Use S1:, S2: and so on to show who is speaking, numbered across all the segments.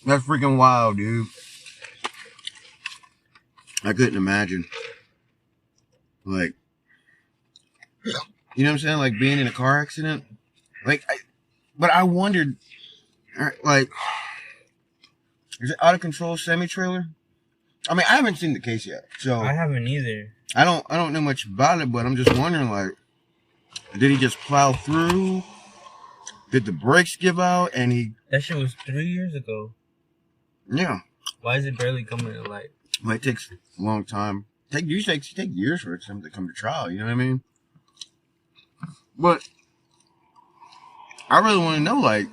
S1: That's freaking wild, dude. I couldn't imagine. Like, you know what I'm saying? Like being in a car accident. But I wondered, like, is it out of control semi-trailer? I mean, I haven't seen the case yet, so
S2: I haven't either.
S1: I don't know much about it, but I'm just wondering, like, did he just plow through? Did the brakes give out? And
S2: that shit was 3 years ago.
S1: Yeah.
S2: Why is it barely coming to light?
S1: Well, it takes a long time. It usually takes years for something to come to trial. You know what I mean? But I really want to know, like,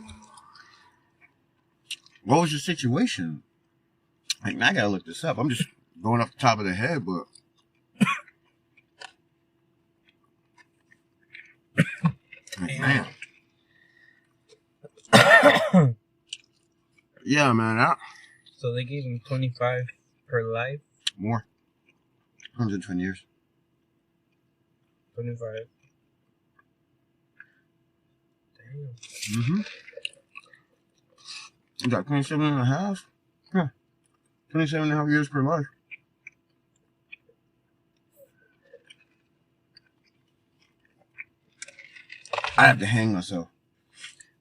S1: what was your situation? Like, I gotta look this up. I'm just going off the top of the head, but like, man. Yeah, man.
S2: So they gave him 25 per life?
S1: More. 120 years.
S2: 25. Damn.
S1: Mm-hmm. You got 27 and a half? Yeah. 27 and a half years per life. I have to hang myself.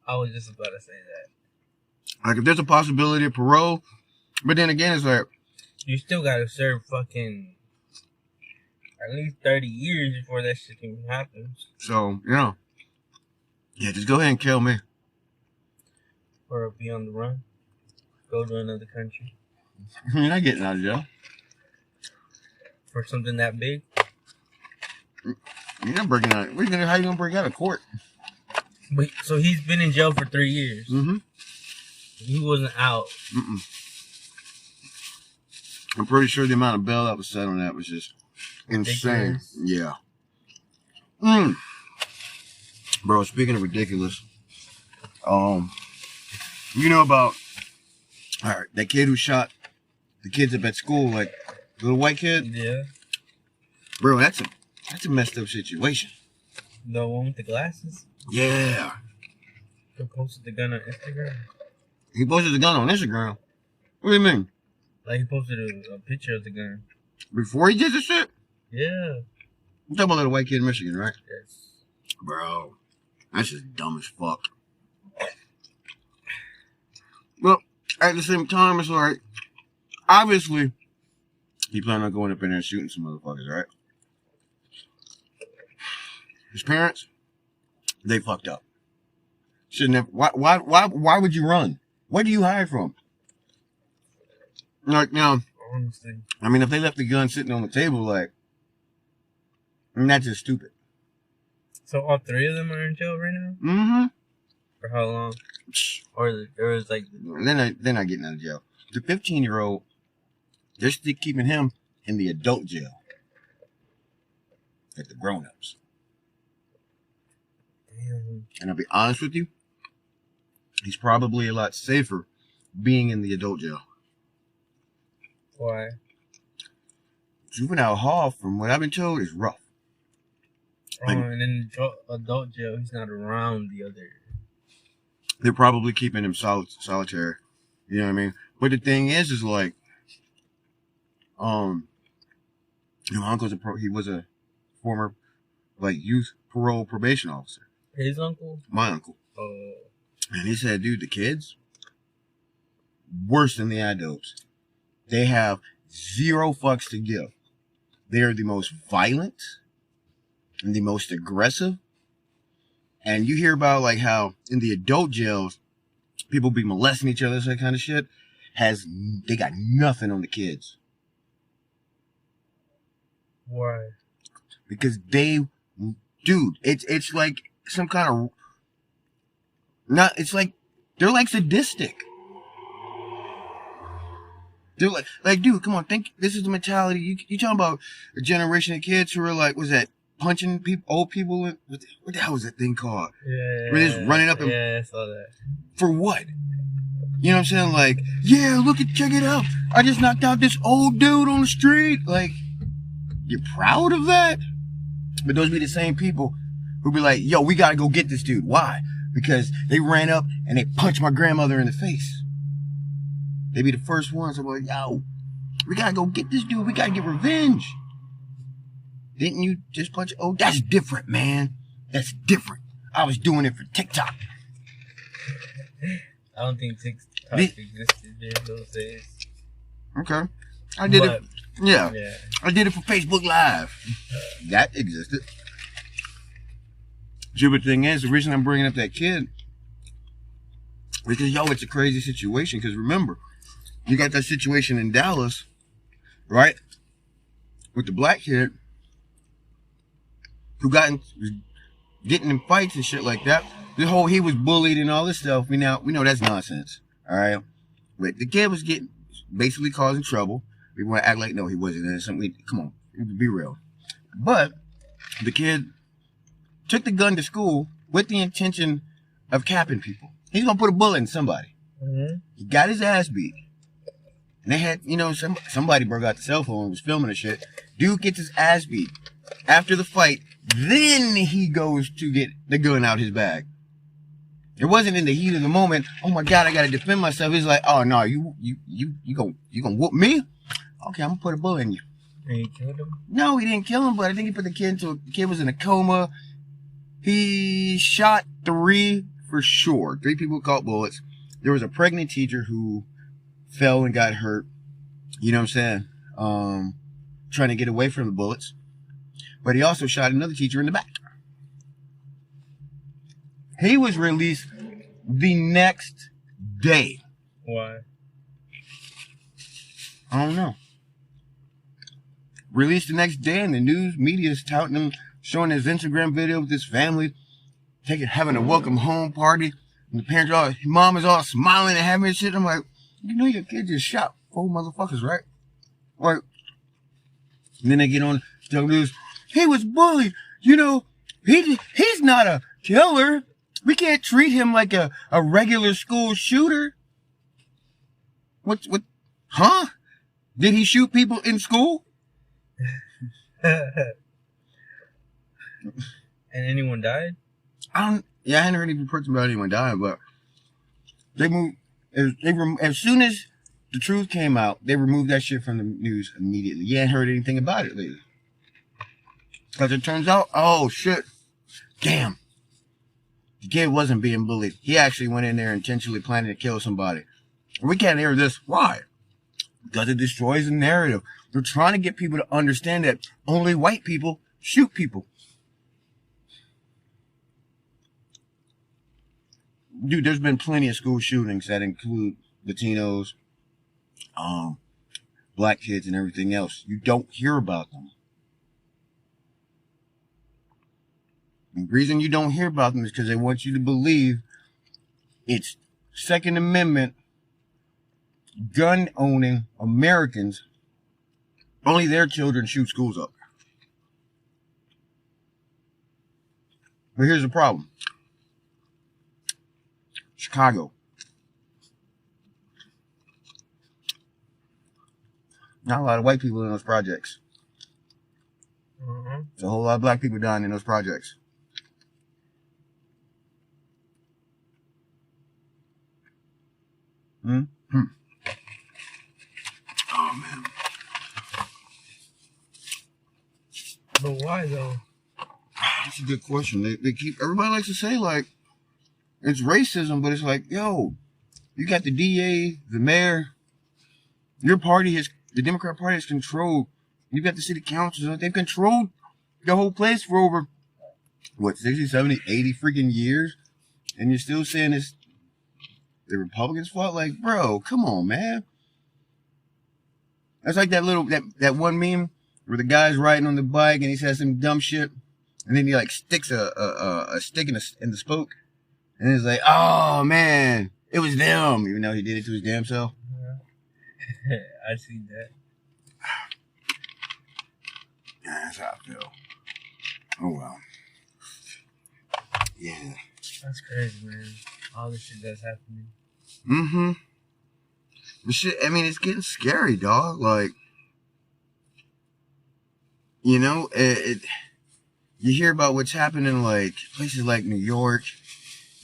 S2: I was just about to say that.
S1: Like, if there's a possibility of parole, but then again, it's like,
S2: you still gotta serve fucking at least 30 years before that shit can happen.
S1: So, you know. Yeah, just go ahead and kill me.
S2: Or be on the run. Go to another country.
S1: You're not getting out of jail.
S2: For something that big?
S1: You're not breaking out. How you gonna break out of court?
S2: But, so he's been in jail for 3 years.
S1: Mm-hmm.
S2: He wasn't out.
S1: Mm-mm. I'm pretty sure the amount of bail that was set on that was just insane.
S2: Ridiculous.
S1: Yeah. Bro, speaking of ridiculous, you know about that kid who shot the kids up at school, like the little white kid?
S2: Yeah.
S1: Bro, that's a messed up situation.
S2: The one with the glasses?
S1: Yeah.
S2: Who posted the gun on Instagram?
S1: He posted the gun on Instagram. What do you mean?
S2: Like he posted a picture of the gun.
S1: Before he did this shit?
S2: Yeah.
S1: You talking about little white kid in Michigan, right?
S2: Yes.
S1: Bro, that's just dumb as fuck. Well, at the same time, it's like, obviously, he planned on going up in there and shooting some motherfuckers, right? His parents, they fucked up. Shouldn't have. Why would you run? Where do you hide from? Like, now,
S2: Honestly.
S1: I mean, if they left the gun sitting on the table, like, I mean, that's just stupid.
S2: So all 3 of them are in jail right now?
S1: Mm-hmm.
S2: For how long? Or there was like...
S1: They're not getting out of jail. The 15-year-old, they're still keeping him in the adult jail. Like the grown-ups.
S2: Damn.
S1: And I'll be honest with you, he's probably a lot safer being in the adult jail.
S2: Why?
S1: Juvenile hall, from what I've been told, is rough.
S2: Oh, and in adult jail, he's not around the other.
S1: They're probably keeping him solitary. You know what I mean? But the thing is like, my uncle's he was a former, like, youth parole probation officer.
S2: His uncle?
S1: My uncle.
S2: Oh.
S1: And he said, dude, the kids, worse than the adults. They have 0 fucks to give. They are the most violent and the most aggressive. And you hear about, like, how in the adult jails, people be molesting each other, that kind of shit. They got nothing on the kids.
S2: Why?
S1: Because dude, it's like some kind of, it's like, they're like sadistic. They're like, dude, come on, this is the mentality. You talking about a generation of kids who are like, was that punching old people? What the hell was that thing called?
S2: Yeah.
S1: Where they're just running up and,
S2: yeah, I saw that.
S1: For what? You know what I'm saying? Like, yeah, check it out. I just knocked out this old dude on the street. Like, you're proud of that? But those be the same people who be like, yo, we gotta go get this dude. Why? Because they ran up and they punched my grandmother in the face. You know what I'm saying? Like, yeah, look at, check it out. I just knocked out this old dude on the street. Like, you're proud of that? But those be the same people who be like, yo, we gotta go get this dude. Why? Because they ran up and they punched my grandmother in the face. You know what I'm saying? Like, They be the first ones. I'm like, yo, we gotta go get this dude. We gotta get revenge. Didn't you just punch? Oh, that's different, man. That's different. I was doing it for TikTok.
S2: I don't think TikTok existed in those days.
S1: Okay. I did it. Yeah. I did it for Facebook Live. That existed. Stupid thing is, the reason I'm bringing up that kid because, yo, it's a crazy situation. Because remember, you got that situation in Dallas, right? With the black kid who was getting in fights and shit like that. The whole he was bullied and all this stuff. We know that's nonsense. All right. But the kid was basically causing trouble. We want to act like no, he wasn't innocent. Come on, be real. But the kid took the gun to school with the intention of capping people. He's gonna put a bullet in somebody. Mm-hmm. He got his ass beat. And they had, somebody broke out the cell phone and was filming the shit. Dude gets his ass beat. After the fight, then he goes to get the gun out his bag. It wasn't in the heat of the moment. Oh my God, I gotta defend myself. He's like, oh no, you gonna whoop me? Okay, I'm gonna put a bullet in you.
S2: And he killed him?
S1: No, he didn't kill him, but I think he put the kid was in a coma. He shot 3 for sure. 3 people caught bullets. There was a pregnant teacher who fell and got hurt. You know what I'm saying? Trying to get away from the bullets. But he also shot another teacher in the back. He was released the next day.
S2: Why?
S1: I don't know. Released the next day, and the news media is touting him, showing his Instagram video with his family, having a welcome home party, and the parents his mom is all smiling and having shit. I'm like, your kid just shot 4 motherfuckers, right? Right. And then they get on the news. He was bullied. He's not a killer. We can't treat him like a regular school shooter. What? Huh? Did he shoot people in school?
S2: And anyone died?
S1: I hadn't heard any reports about anyone dying, but they moved. As soon as the truth came out, they removed that shit from the news immediately. You ain't heard anything about it lately. Because it turns out, oh shit, damn. The kid wasn't being bullied. He actually went in there intentionally planning to kill somebody. We can't hear this. Why? Because it destroys the narrative. They're trying to get people to understand that only white people shoot people. Dude, there's been plenty of school shootings that include Latinos, black kids, and everything else. You don't hear about them. The reason you don't hear about them is because they want you to believe it's Second Amendment, gun-owning Americans, only their children shoot schools up. But here's the problem. Chicago. Not a lot of white people in those projects. Mm-hmm. There's a whole lot of black people dying in those projects. Mm-hmm. Oh, man.
S2: But why, though?
S1: That's a good question. Everybody likes to say, like, it's racism, but it's like, yo, you got the DA, the mayor, the Democrat Party has controlled, you got the city councils, they've controlled the whole place for over, 60, 70, 80 freaking years, and you're still saying it's the Republicans' fault? Like, bro, come on, man. That's like that one meme where the guy's riding on the bike and he says some dumb shit, and then he like sticks a stick in the spoke, and it's like, oh man, it was them, even though he did it to his damn self.
S2: Yeah. I see that.
S1: Yeah, that's how I feel. Oh well. Yeah.
S2: That's crazy, man. All this shit that's happening.
S1: Mm-hmm. The shit, I mean, it's getting scary, dog. Like, you hear about what's happening, like, places like New York,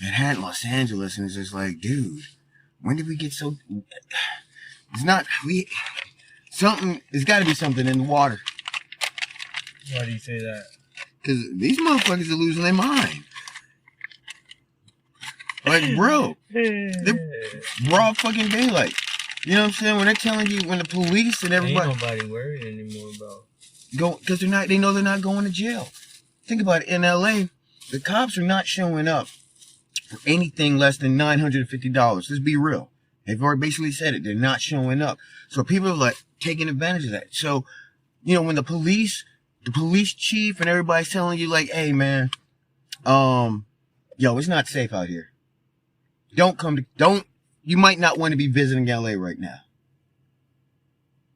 S1: Manhattan, Los Angeles, and it's just like, dude, when did we get so... It's not, it's got to be something in the water.
S2: Why do you say that?
S1: Because these motherfuckers are losing their mind. Like, bro, they're raw fucking daylight. You know what I'm saying? When they're telling you, when the police and everybody...
S2: Ain't nobody worried anymore about...
S1: Because they know they're not going to jail. Think about it. In LA, the cops are not showing up for anything less than $950. Let's be real. They've already basically said it. They're not showing up. So people are like taking advantage of that. So, you know, when the police chief and everybody's telling you like, hey man, yo, it's not safe out here. You might not want to be visiting LA right now.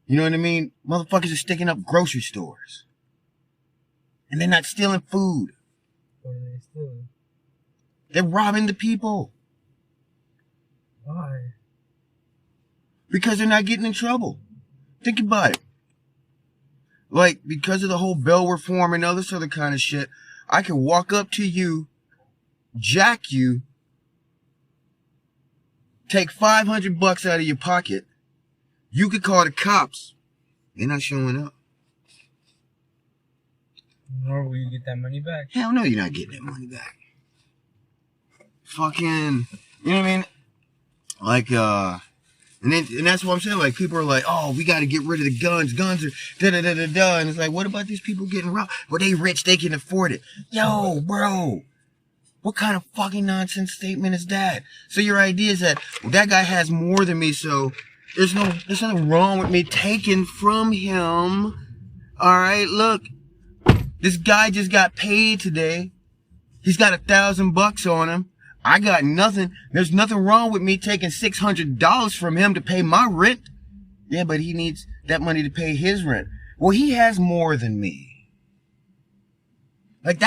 S1: You know what I mean? Motherfuckers are sticking up grocery stores. And they're not stealing food.
S2: What are they stealing?
S1: They're robbing the people.
S2: Why?
S1: Because they're not getting in trouble. Think about it. Like, because of the whole bail reform and all this other kind of shit, I can walk up to you, jack you, take $500 out of your pocket. You could call the cops. They're not showing up.
S2: Nor will you get that money back.
S1: Hell no, you're not getting that money back. Fucking, you know what I mean? Like, and that's what I'm saying. Like, people are like, oh, we got to get rid of the guns. Guns are da-da-da-da-da. And it's like, what about these people getting robbed? Well, they rich. They can afford it. Yo, bro. What kind of fucking nonsense statement is that? So your idea is that, well, that guy has more than me, so there's nothing wrong with me taking from him. All right, look. This guy just got paid today. He's got $1,000 on him. I got nothing. There's nothing wrong with me taking $600 from him to pay my rent. Yeah, but he needs that money to pay his rent. Well, he has more than me. Like,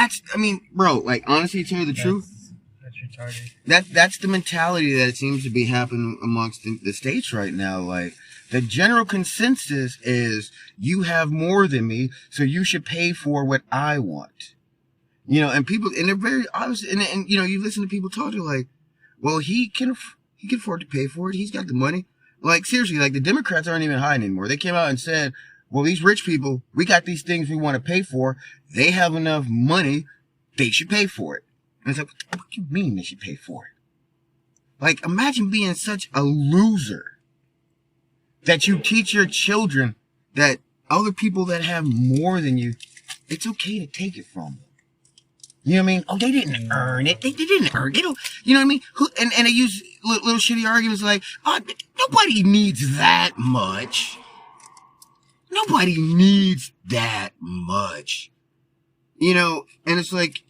S1: bro, like, honestly, to tell you the truth,
S2: that's retarded.
S1: That's the mentality that seems to be happening amongst the states right now. Like, the general consensus is you have more than me, so you should pay for what I want. You know, and people, and they're very obvious, and you know, you listen to people talk, they're like, well, he can afford to pay for it. He's got the money. Like, seriously, like, the Democrats aren't even hiding anymore. They came out and said, well, these rich people, we got these things we want to pay for. They have enough money. They should pay for it. And it's like, what do you mean they should pay for it? Like, imagine being such a loser that you teach your children that other people that have more than you, it's okay to take it from them. You know what I mean? Oh, they didn't earn it. They didn't earn it. They don't, you know what I mean? And they use little shitty arguments like, oh, nobody needs that much. Nobody needs that much. You know, and it's like,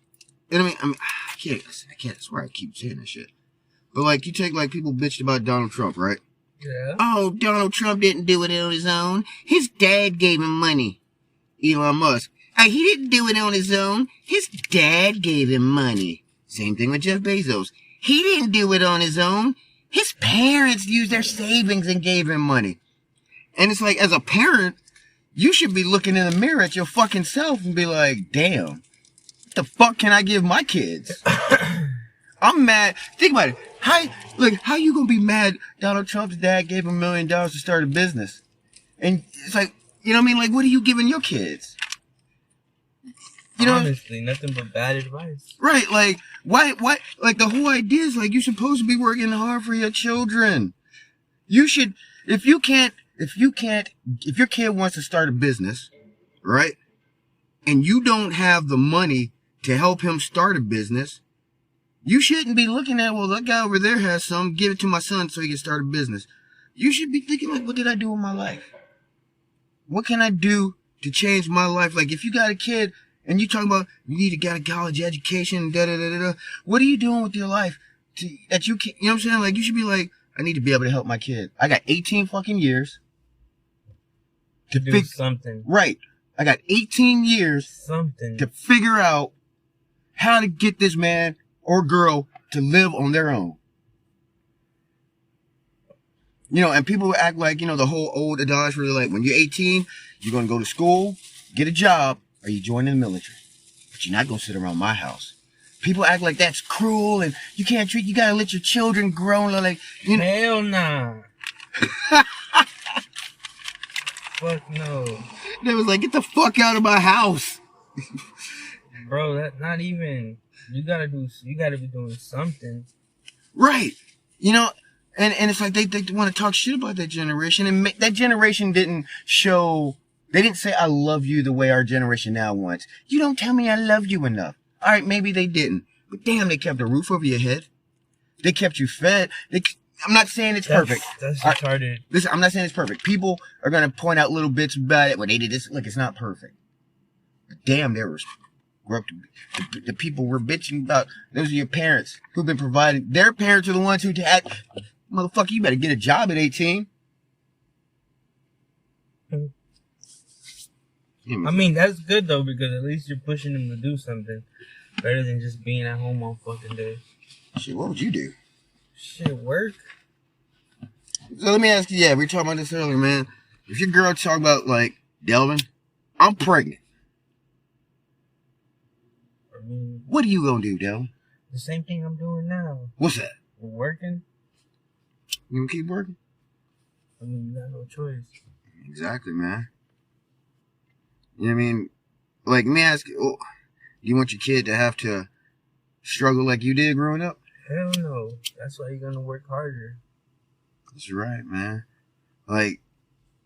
S1: and I mean, I can't, I swear I keep saying this shit. But like, you take like people bitched about Donald Trump, right?
S2: Yeah.
S1: Oh, Donald Trump didn't do it on his own. His dad gave him money. Elon Musk. He didn't do it on his own. His dad gave him money. Same thing with Jeff Bezos. He didn't do it on his own. His parents used their savings and gave him money. And it's like, as a parent, you should be looking in the mirror at your fucking self and be like, damn, what the fuck can I give my kids? I'm mad. Think about it. How you gonna be mad Donald Trump's dad gave him $1 million to start a business? And it's like, you know what I mean? Like, what are you giving your kids? You know,
S2: honestly, nothing but bad advice.
S1: Right, like, why, like, the whole idea is, like, you're supposed to be working hard for your children. You should, if your kid wants to start a business, right, and you don't have the money to help him start a business, you shouldn't be looking at, well, that guy over there has some, give it to my son so he can start a business. You should be thinking, like, what did I do with my life? What can I do to change my life? Like, if you got a kid, and you talking about you need to get a college education, da-da-da-da-da. What are you doing with your life that you can't, you know what I'm saying? Like, you should be like, I need to be able to help my kid. I got 18 fucking years to
S2: do something.
S1: Right. I got 18 years to figure out how to get this man or girl to live on their own. You know, and people act like, you know, the whole old adage where they're like, when you're 18, you're going to go to school, get a job, or you join the military. But you're not going to sit around my house. People act like that's cruel and you gotta let your children grow. Like, you know.
S2: Hell nah. fuck no.
S1: They was like, get the fuck out of my house.
S2: Bro, that not even. You gotta be doing something.
S1: Right. You know, and it's like they want to talk shit about that generation. And that generation didn't show, they didn't say, I love you the way our generation now wants. You don't tell me I love you enough. All right, maybe they didn't. But damn, they kept a roof over your head. They kept you fed. I'm not saying it's perfect.
S2: That's retarded.
S1: Listen, I'm not saying it's perfect. People are going to point out little bits about it. Well, they did this. Look, it's not perfect. But damn, there was the people we're bitching about. Those are your parents who've been providing. Their parents are the ones who had, motherfucker, you better get a job at 18.
S2: I mean, that's good though, because at least you're pushing them to do something better than just being at home all fucking day.
S1: Shit, what would you do?
S2: Shit, work.
S1: So let me ask you, we were talking about this earlier, man. If your girl talk about, like, Delvin, I'm pregnant.
S2: I mean,
S1: what are you gonna do, Delvin?
S2: The same thing I'm doing now.
S1: What's that?
S2: Working.
S1: You gonna keep working?
S2: I mean, you got no choice.
S1: Exactly, man. You know what I mean? Like, let me ask you, do you want your kid to have to struggle like you did growing up?
S2: Hell no. That's why you're gonna work harder.
S1: That's right, man. Like,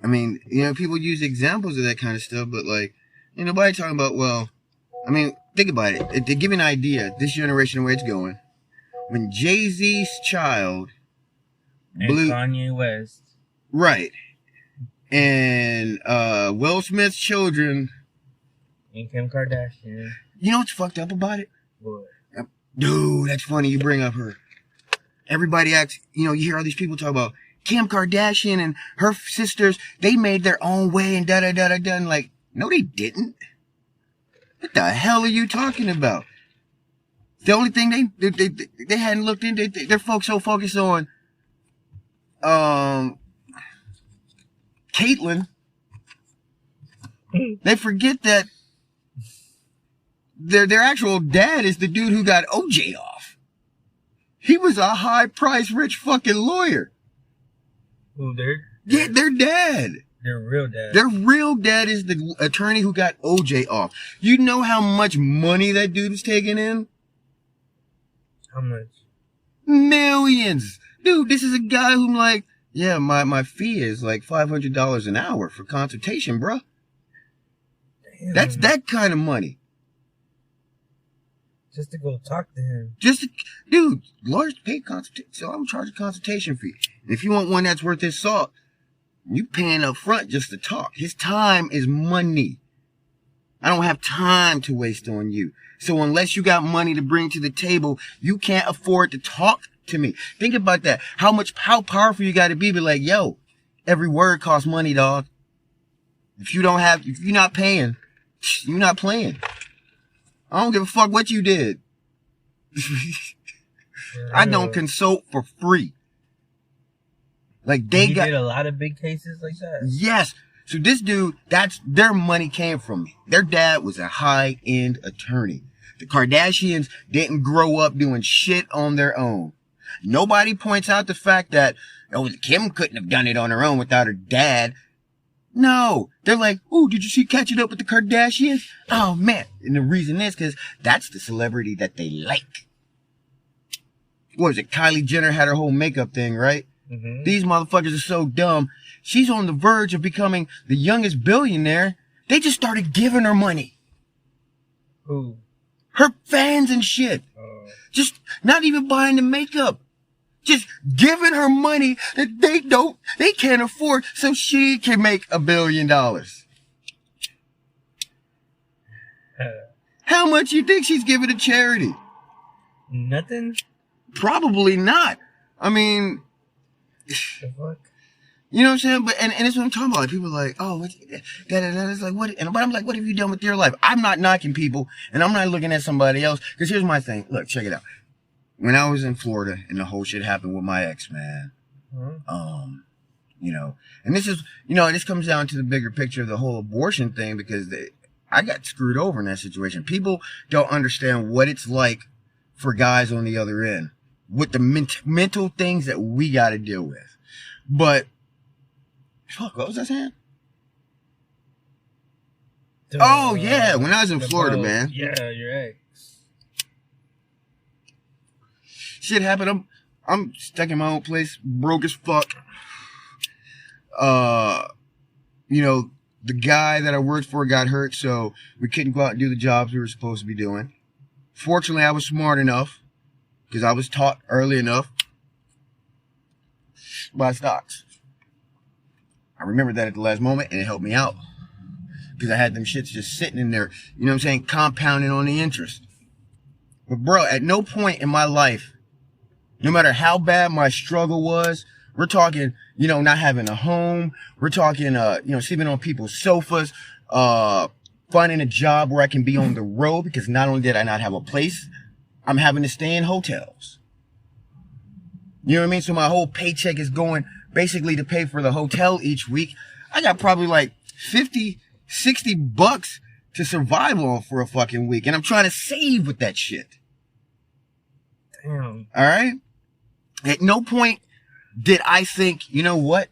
S1: I mean, you know, people use examples of that kind of stuff, but like, ain't nobody talking about, well, I mean, think about it. To give you an idea, this generation, where it's going. When Jay-Z's child
S2: blew... And Kanye West.
S1: Right. And Will Smith's children.
S2: And Kim Kardashian.
S1: You know what's fucked up about it?
S2: What?
S1: Dude, that's funny you bring up her. Everybody acts, you know, you hear all these people talk about Kim Kardashian and her sisters, they made their own way and da-da-da-da-da. And like, no, they didn't. What the hell are you talking about? The only thing they hadn't looked into, their folks so focused on, Caitlyn, they forget that their actual dad is the dude who got OJ off. He was a high-priced, rich fucking lawyer.
S2: Who, their
S1: dad.
S2: Their real dad.
S1: Their real dad is the attorney who got OJ off. You know how much money that dude was taking in?
S2: How much?
S1: Millions. Dude, this is a guy who's like, yeah, my fee is like $500 an hour for consultation, bro. Damn. That's that kind of money.
S2: Just to go talk to him.
S1: Dude, lawyers pay consultation, so I'm charging a consultation fee. And if you want one that's worth his salt, you paying up front just to talk. His time is money. I don't have time to waste on you. So unless you got money to bring to the table, you can't afford to talk to me. Think about that. How powerful you got to be like, yo, every word costs money, dog. If you're not paying, you're not playing. I don't give a fuck what you did. I don't consult for free. Like they did
S2: a lot of big cases like that.
S1: Yes. So this dude, that's their money came from. Their dad was a high-end attorney. The Kardashians didn't grow up doing shit on their own. Nobody points out the fact that, Kim couldn't have done it on her own without her dad. No. They're like, ooh, did you see Catching Up with the Kardashians? Oh, man. And the reason is because that's the celebrity that they like. What was it? Kylie Jenner had her whole makeup thing, right? Mm-hmm. These motherfuckers are so dumb. She's on the verge of becoming the youngest billionaire. They just started giving her money.
S2: Who?
S1: Her fans and shit. Just not even buying the makeup. Just giving her money that they can't afford so she can make $1 billion. How much you think she's giving to charity?
S2: Nothing?
S1: Probably not. I mean,
S2: the fuck?
S1: You know what I'm saying? But and that's what I'm talking about. Like, people are like, oh, it's like, what? But I'm like, what have you done with your life? I'm not knocking people, and I'm not looking at somebody else. Because here's my thing. Look, check it out. When I was in Florida and the whole shit happened with my ex, man, you know, and this is, you know, this comes down to the bigger picture of the whole abortion thing, because I got screwed over in that situation. People don't understand what it's like for guys on the other end with the mental things that we got to deal with. But, fuck, what was I saying? Oh, yeah, when I was in Florida, man.
S2: Yeah, your ex.
S1: Shit happened. I'm stuck in my own place, broke as fuck. You know, the guy that I worked for got hurt, so we couldn't go out and do the jobs we were supposed to be doing. Fortunately, I was smart enough, because I was taught early enough, buy stocks. I remembered that at the last moment, and it helped me out. Because I had them shits just sitting in there, you know what I'm saying, compounding on the interest. But bro, at no point in my life, no matter how bad my struggle was, we're talking, you know, not having a home, we're talking, you know, sleeping on people's sofas, finding a job where I can be on the road, because not only did I not have a place, I'm having to stay in hotels. You know what I mean? So my whole paycheck is going basically to pay for the hotel each week. I got probably like 50, 60 bucks to survive on for a fucking week. And I'm trying to save with that shit.
S2: Damn.
S1: All right? At no point did I think, you know what?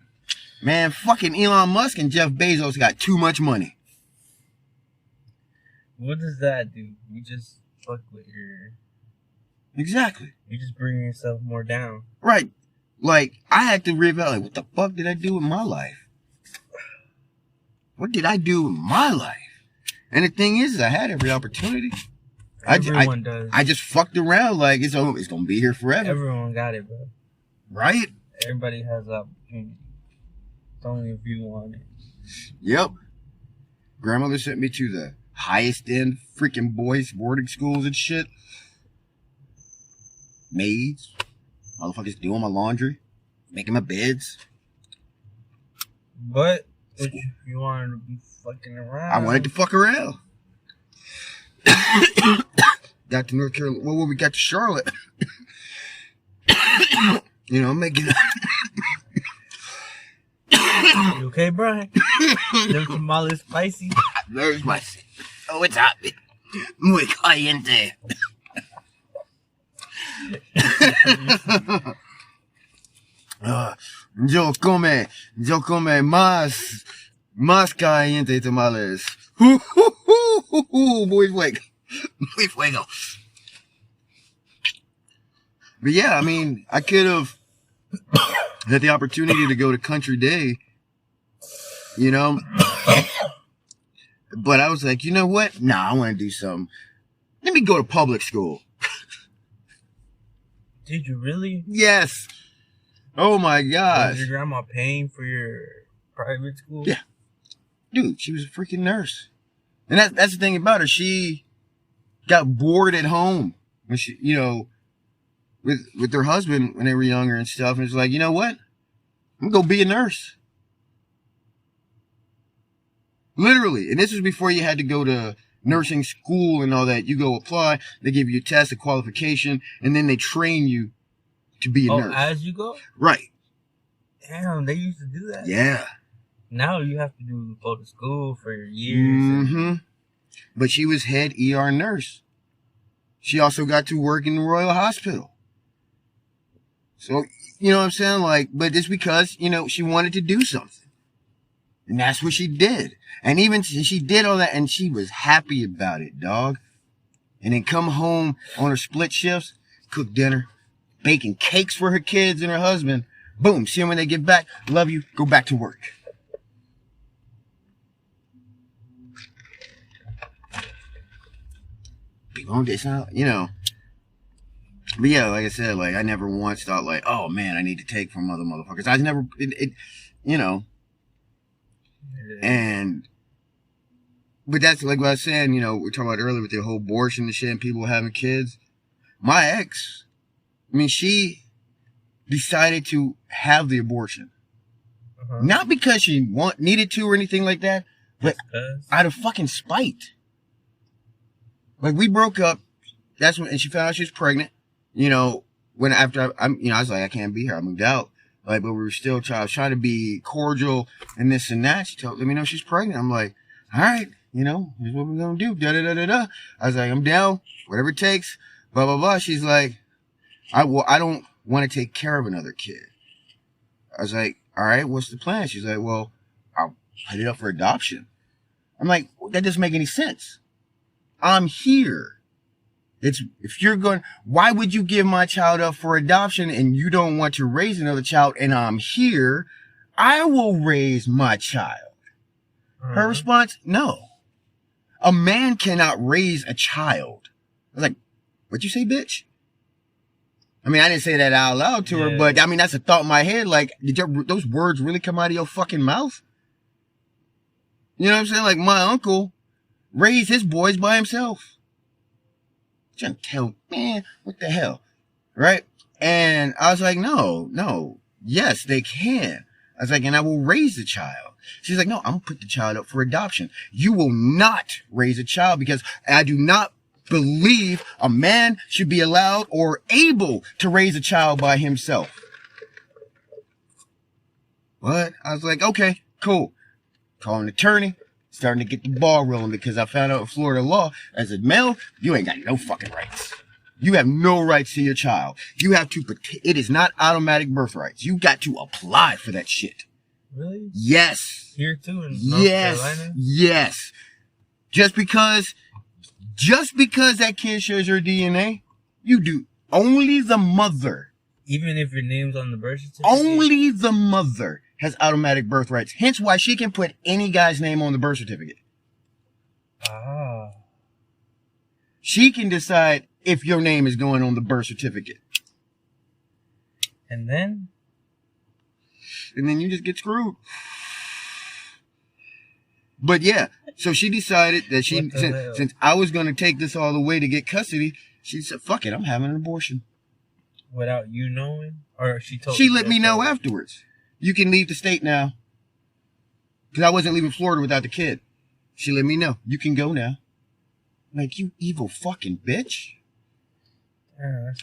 S1: Man, fucking Elon Musk and Jeff Bezos got too much money.
S2: What does that do? You just fuck with your...
S1: Exactly.
S2: You just bring yourself more down.
S1: Right. Like, I had to reevaluate, what the fuck did I do with my life? What did I do with my life? And the thing is I had every opportunity.
S2: Everyone does.
S1: I just fucked around like it's going to be here forever.
S2: Everyone got it, bro.
S1: Right?
S2: Everybody has the opportunity. It's only if you want it.
S1: Yep. Grandmother sent me to the highest end freaking boys boarding schools and shit. Maids. Motherfuckers doing my laundry. Making my beds.
S2: But if you wanted to be fucking around.
S1: I wanted to fuck around. Got to North Carolina. Well, when we got to Charlotte. You know, I'm making...
S2: You okay, Brian? Them tamales spicy?
S1: Very spicy. Oh, it's hot. Muy caliente. Yo come más caliente tamales. Muy fuego. But yeah, I mean, I could have had the opportunity to go to Country Day, you know, but I was like, you know what? Nah, I want to do something. Let me go to public school.
S2: Did you really?
S1: Yes. Oh my gosh.
S2: Was your grandma paying for your private school?
S1: Yeah. Dude, she was a freaking nurse. And that's the thing about her. She got bored at home when she, you know, with her husband when they were younger and stuff. And it's like, you know what? I'm going to go be a nurse. Literally. And this was before you had to go to nursing school and all that. You go apply, they give you a test, a qualification, and then they train you to be a nurse.
S2: As you go?
S1: Right.
S2: Damn, they used to do that.
S1: Yeah.
S2: Now you have to go to school for years.
S1: Mm-hmm. But she was head ER nurse. She also got to work in the Royal Hospital. So, you know what I'm saying? Like, but it's because, you know, she wanted to do something. And that's what she did. And even she did all that and she was happy about it, dog. And then come home on her split shifts, cook dinner, baking cakes for her kids and her husband. Boom. See them when they get back. Love you. Go back to work. It's not, you know. But yeah, like I said, like I never once thought like, oh man, I need to take from other motherfuckers. I never, you know. And, but that's like what I was saying, you know, we were talking about earlier with the whole abortion and shit and people having kids. My ex, I mean, she decided to have the abortion. Not because she needed to or anything like that, but out of fucking spite. Like we broke up. That's when, and she found out she was pregnant. You know, when after I was like, I can't be here. I moved out. Like, but we were still trying to be cordial and this and that. She let me know she's pregnant. I'm like, all right, you know, here's what we're gonna do. Da da da da da. I was like, I'm down, whatever it takes. Blah blah blah. She's like, I don't want to take care of another kid. I was like, all right, what's the plan? She's like, well, I'll put it up for adoption. I'm like, that doesn't make any sense. I'm here. If you're going, why would you give my child up for adoption and you don't want to raise another child and I'm here? I will raise my child. Her response, no. A man cannot raise a child. I was like, what'd you say, bitch? I mean, I didn't say that out loud to her, but I mean, that's a thought in my head. Like, those words really come out of your fucking mouth? You know what I'm saying? Like, my uncle raised his boys by himself. Trying to tell, man, what the hell? Right? And I was like, no, yes, they can. I was like, and I will raise the child. She's like, no, I'm gonna put the child up for adoption. You will not raise a child because I do not believe a man should be allowed or able to raise a child by himself. What? I was like, okay, cool. Call an attorney, starting to get the ball rolling because I found out in Florida law, as a male, you ain't got no fucking rights. You have no rights to your child. You have to, it is not automatic birth rights. You got to apply for that shit.
S2: Really?
S1: Yes.
S2: Here too in North Carolina?
S1: Yes. Just because that kid shares your DNA, you do. Only the mother.
S2: Even if your name's on the birth certificate?
S1: Only the mother has automatic birth rights. Hence why she can put any guy's name on the birth certificate.
S2: Ah.
S1: She can decide if your name is going on the birth certificate.
S2: And then
S1: you just get screwed. But yeah, so she decided that since I was going to take this all the way to get custody, she said, fuck it, I'm having an abortion.
S2: Without you knowing? Or
S1: she let me know afterwards. You can leave the state now. Because I wasn't leaving Florida without the kid. She let me know. You can go now. Like, you evil fucking bitch.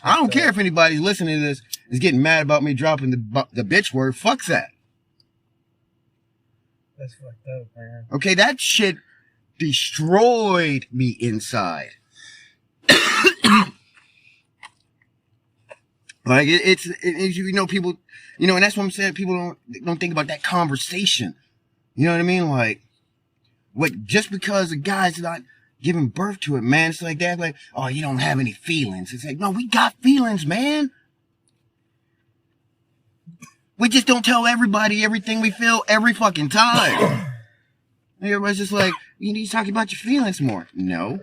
S1: I don't care if anybody's listening to this is getting mad about me dropping the bitch word. Fuck that.
S2: That's fucked up, man.
S1: Okay, that shit destroyed me inside. Like, it's you know, people, you know, and that's what I'm saying. People don't think about that conversation. You know what I mean? Like, just because a guy's not giving birth to it, man, it's like that. Like, oh, you don't have any feelings. It's like, no, we got feelings, man. We just don't tell everybody everything we feel every fucking time. Everybody's just like, you need to talk about your feelings more. No,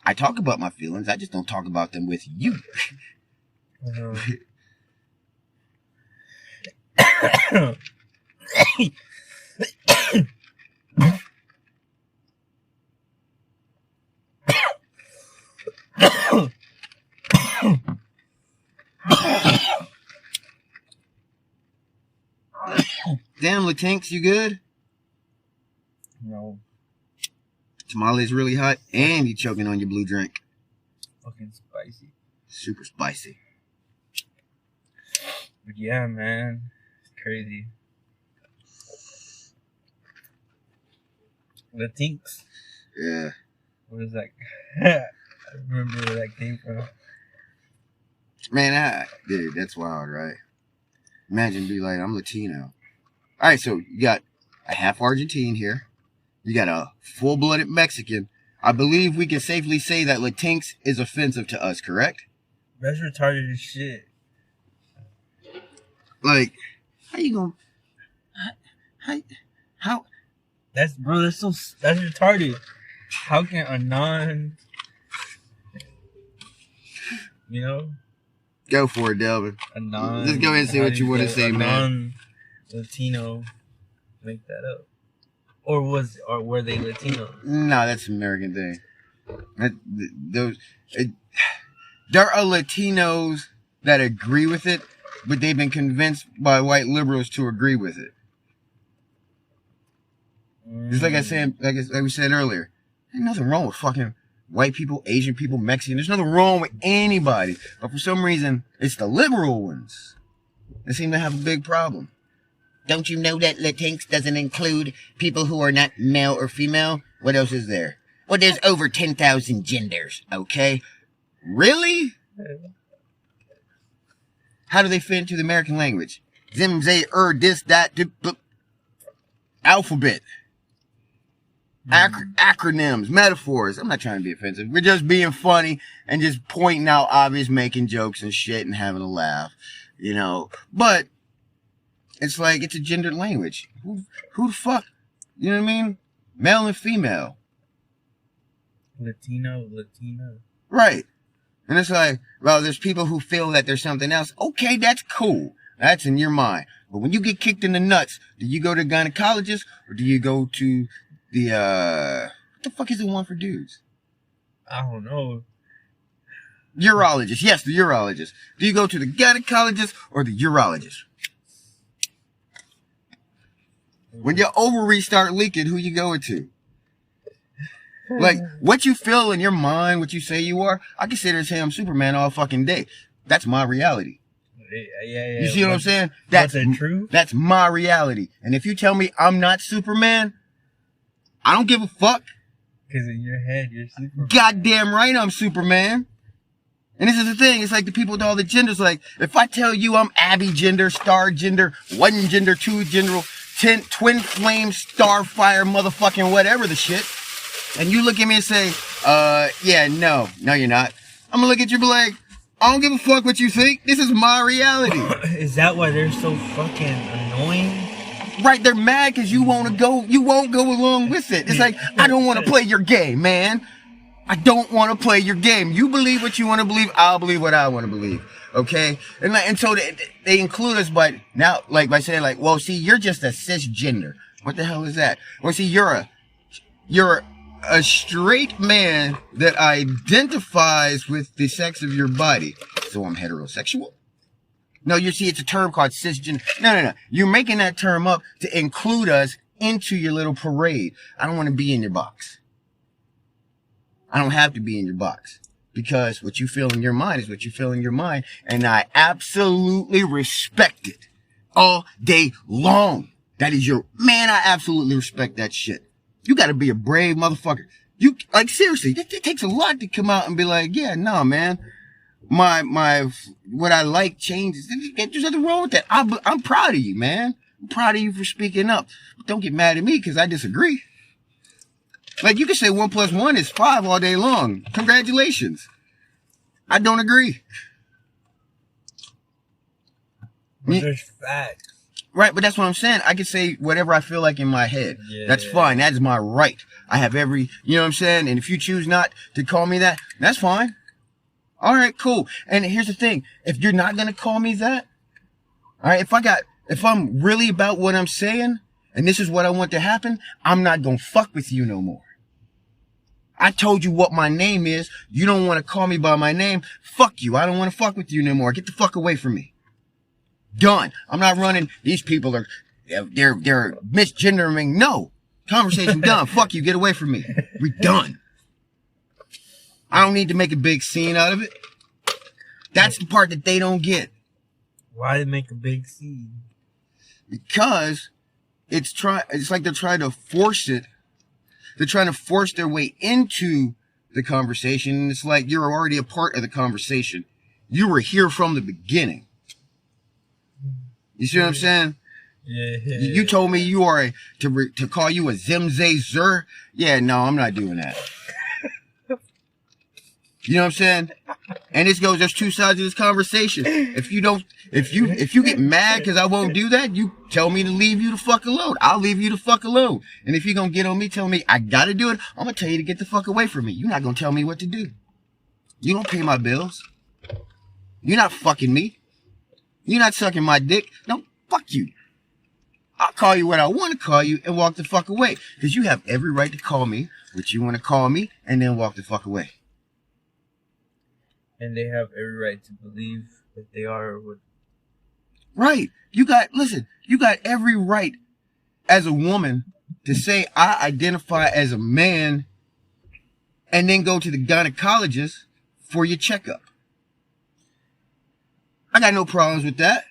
S1: I talk about my feelings. I just don't talk about them with you. Damn, Latinx, you good?
S2: No.
S1: Tamale is really hot, and you choking on your blue drink.
S2: Fucking spicy.
S1: Super spicy.
S2: But yeah, man. It's crazy. Latinx.
S1: Yeah.
S2: What is that? I remember where that came from.
S1: Man, dude, that's wild, right? Imagine be like, I'm Latino. All right, so you got a half Argentine here. You got a full-blooded Mexican. I believe we can safely say that Latinx is offensive to us, correct?
S2: That's retarded as shit.
S1: Like, how you gonna... How...
S2: That's retarded. How can a non... You know?
S1: Go for it, Delvin. Just go ahead and say what you want to say, man.
S2: Non-Latino make that up. Or were they Latino?
S1: No, that's an American thing. There are Latinos that agree with it, but they've been convinced by white liberals to agree with it. Just like I said, like we said earlier, there's nothing wrong with fucking white people, Asian people, Mexican. There's nothing wrong with anybody. But for some reason, it's the liberal ones that seem to have a big problem. Don't you know that Latinx doesn't include people who are not male or female? What else is there? Well, there's over 10,000 genders, okay? Really? How do they fit into the American language? Zim, zay, this, that, alphabet. acronyms, metaphors. I'm not trying to be offensive. We're just being funny and just pointing out obvious, making jokes and shit and having a laugh, you know. But it's like, it's a gendered language. Who the fuck? You know what I mean? Male and female.
S2: Latino, Latina.
S1: Right. And it's like, well, there's people who feel that there's something else. Okay, that's cool. That's in your mind. But when you get kicked in the nuts, do you go to gynecologist or do you go to the, what the fuck is the one for dudes?
S2: I don't know.
S1: Urologist. Yes, the urologist. Do you go to the gynecologist or the urologist? When your ovaries start leaking, who you going to? Like, what you feel in your mind, what you say you are, I consider as I'm Superman all fucking day. That's my reality.
S2: Yeah.
S1: You see what I'm saying?
S2: That's true.
S1: That's my reality. And if you tell me I'm not Superman, I don't give a fuck.
S2: Because in your head, you're Superman.
S1: Goddamn right I'm Superman. And this is the thing. It's like the people with all the genders. Like, if I tell you I'm Abby gender, star gender, one gender, two gender, twin flame, starfire, motherfucking whatever the shit, and you look at me and say, yeah, no, you're not. I'm gonna look at you and be like, I don't give a fuck what you think. This is my reality.
S2: Is that why they're so fucking annoying?
S1: Right, they're mad because you won't go along with it. It's like, I don't want to play your game, man. I don't want to play your game. You believe what you want to believe. I'll believe what I want to believe. Okay? And so they include us, but now, like, by saying, like, well, see, you're just a cisgender. What the hell is that? Well, see, you're a straight man that identifies with the sex of your body. So I'm heterosexual? No, you see, it's a term called cisgender. No. You're making that term up to include us into your little parade. I don't want to be in your box. I don't have to be in your box. Because what you feel in your mind is what you feel in your mind. And I absolutely respect it all day long. That is man, I absolutely respect that shit. You gotta be a brave motherfucker. You, like, seriously, it takes a lot to come out and be like, yeah, no, man. What I like changes. There's nothing wrong with that. I'm proud of you, man. I'm proud of you for speaking up. Don't get mad at me because I disagree. Like, you can say 1 + 1 is 5 all day long. Congratulations. I don't agree.
S2: But there's facts.
S1: Right, but that's what I'm saying. I can say whatever I feel like in my head.
S2: Yeah,
S1: that's fine. That is my right. I have every, you know what I'm saying? And if you choose not to call me that, that's fine. All right, cool. And here's the thing. If you're not going to call me that, all right, if I'm really about what I'm saying, and this is what I want to happen, I'm not going to fuck with you no more. I told you what my name is. You don't want to call me by my name. Fuck you. I don't want to fuck with you no more. Get the fuck away from me. Done. I'm not running. These people they're misgendering. No. Conversation done. Fuck you. Get away from me. We're done. I don't need to make a big scene out of it. That's the part that they don't get.
S2: Why make a big scene?
S1: Because it's like they're trying to force it. They're trying to force their way into the conversation. And it's like you're already a part of the conversation. You were here from the beginning. You see what I'm saying?
S2: Yeah.
S1: You told me you are to call you a Zimze Zer. Yeah, no, I'm not doing that. You know what I'm saying? And there's two sides of this conversation. If you get mad because I won't do that, you tell me to leave you the fuck alone. I'll leave you the fuck alone. And if you're going to get on me, tell me I got to do it, I'm going to tell you to get the fuck away from me. You're not going to tell me what to do. You don't pay my bills. You're not fucking me. You're not sucking my dick. No, fuck you. I'll call you what I want to call you and walk the fuck away. Because you have every right to call me what you want to call me and then walk the fuck away.
S2: And they have every right to believe that they are what.
S1: Right. You got every right as a woman to say I identify as a man and then go to the gynecologist for your checkup. I got no problems with that.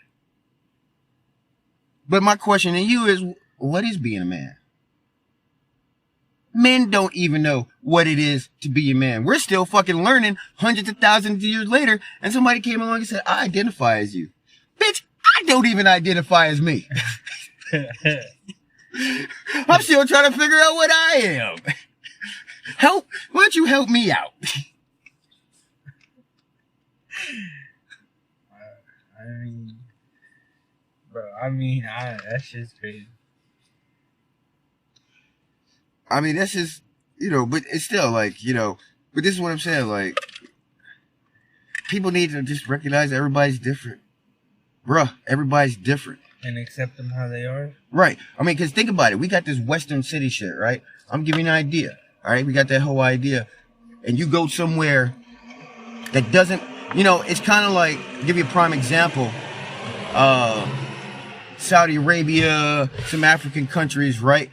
S1: But my question to you is, what is being a man? Men don't even know what it is to be a man. We're still fucking learning hundreds of thousands of years later, and somebody came along and said, I identify as you. Bitch, I don't even identify as me. I'm still trying to figure out what I am. Why don't you help me out?
S2: That's just crazy.
S1: I mean, that's just, but it's still like, but this is what I'm saying. Like, people need to just recognize that everybody's different. Bruh, everybody's different.
S2: And accept them how they are?
S1: Right. I mean, because think about it. We got this Western city shit, right? I'm giving you an idea. All right? We got that whole idea. And you go somewhere that doesn't, it's kind of like, give you a prime example. Saudi Arabia, some African countries, right?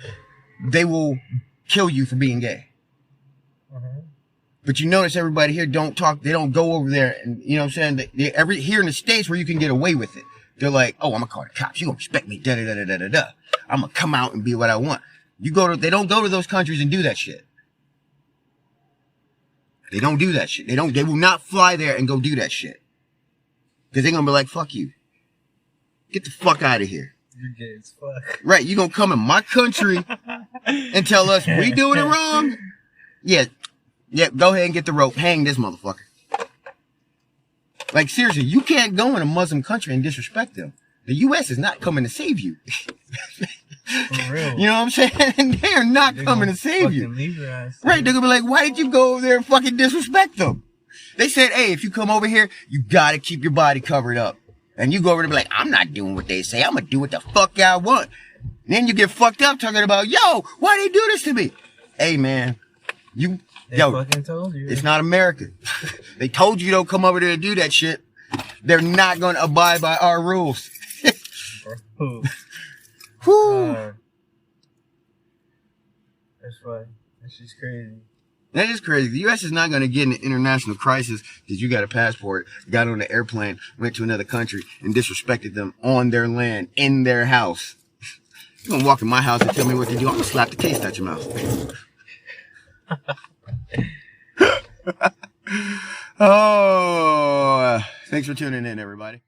S1: They will kill you for being gay. But you notice everybody here don't talk, they don't go over there and, you know what I'm saying? Here in the States where you can get away with it, they're like, oh, I'm gonna call the cops. You gonna respect me, da-da-da-da-da-da. I'm gonna come out and be what I want. They don't go to those countries and do that shit. They don't do that shit. They will not fly there and go do that shit. Cause they're gonna be like, fuck you. Get the fuck out of here.
S2: You're gay as fuck.
S1: Right, you gonna come in my country and tell us we doing it wrong? Yeah, go ahead and get the rope. Hang this motherfucker. Like, seriously, you can't go in a Muslim country and disrespect them. The U.S. is not coming to save you.
S2: For real.
S1: You know what I'm saying? They're not coming to save you. Right, they're gonna be like, why did you go over there and fucking disrespect them? They said, hey, if you come over here, you gotta keep your body covered up. And you go over there and be like, I'm not doing what they say. I'm gonna do what the fuck I want. And then you get fucked up talking about, yo, why they do this to me? Hey, man,
S2: They fucking told you.
S1: It's not America. They told you don't come over there and do that shit. They're not going to abide by our rules.
S2: Bro.
S1: Whew.
S2: That's funny. That's just crazy.
S1: That is crazy. The U.S. is not going to get in an international crisis because you got a passport, got on an airplane, went to another country, and disrespected them on their land, in their house. You're going to walk in my house and tell me what to do. I'm going to slap the taste out your mouth. Oh, thanks for tuning in, everybody.